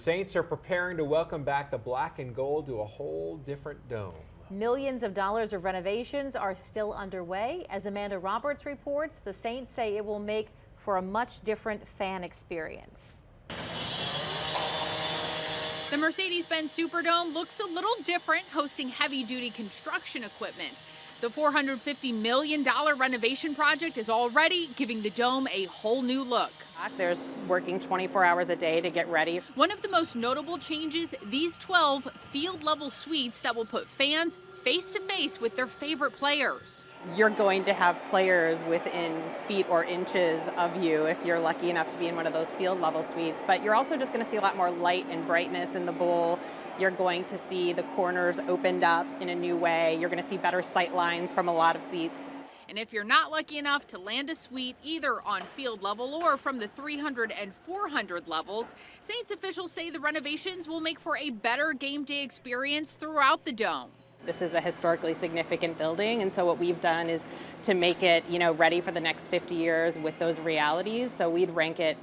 Saints are preparing to welcome back the black and gold to a whole different dome. Millions of dollars of renovations are still underway. As Amanda Roberts reports, the Saints say it will make for a much different fan experience. The Mercedes-Benz Superdome looks a little different, hosting heavy-duty construction equipment. The $450 million renovation project is already giving the dome a whole new look. There's working 24 hours a day to get ready. One of the most notable changes, these 12 field-level suites that will put fans face-to-face with their favorite players. You're going to have players within feet or inches of you if you're lucky enough to be in one of those field-level suites. But you're also just going to see a lot more light and brightness in the bowl. You're going to see the corners opened up in a new way. You're going to see better sight lines from a lot of seats. And if you're not lucky enough to land a suite either on field level or from the 300 and 400 levels, Saints officials say the renovations will make for a better game day experience throughout the dome. This is a historically significant building, and so what we've done is to make it, ready for the next 50 years with those realities. So we'd rank it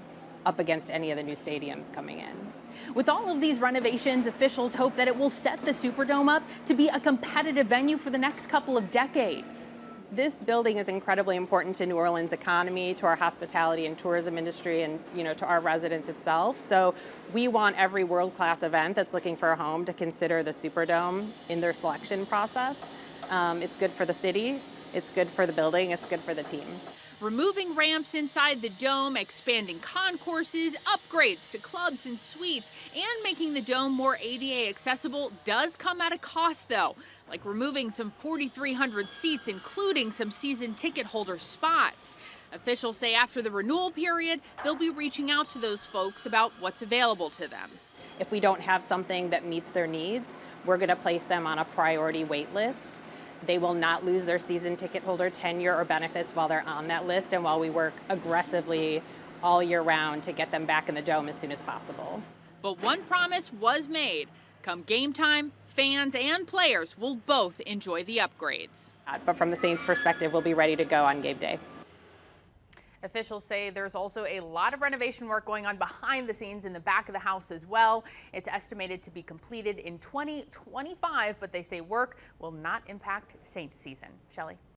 up against any of the new stadiums coming in. With all of these renovations, officials hope that it will set the Superdome up to be a competitive venue for the next couple of decades. This building is incredibly important to New Orleans' economy, to our hospitality and tourism industry, and to our residents itself. So we want every world-class event that's looking for a home to consider the Superdome in their selection process. It's good for the city, it's good for the building, it's good for the team. Removing ramps inside the dome, expanding concourses, upgrades to clubs and suites, and making the dome more ADA accessible does come at a cost, though, like removing some 4,300 seats, including some season ticket holder spots. Officials say after the renewal period, they'll be reaching out to those folks about what's available to them. If we don't have something that meets their needs, we're going to place them on a priority wait list. They will not lose their season ticket holder tenure or benefits while they're on that list and while we work aggressively all year round to get them back in the dome as soon as possible. But one promise was made. Come game time, fans and players will both enjoy the upgrades. But from the Saints' perspective, we'll be ready to go on game day. Officials say there's also a lot of renovation work going on behind the scenes in the back of the house as well. It's estimated to be completed in 2025, but they say work will not impact Saints season. Shelley?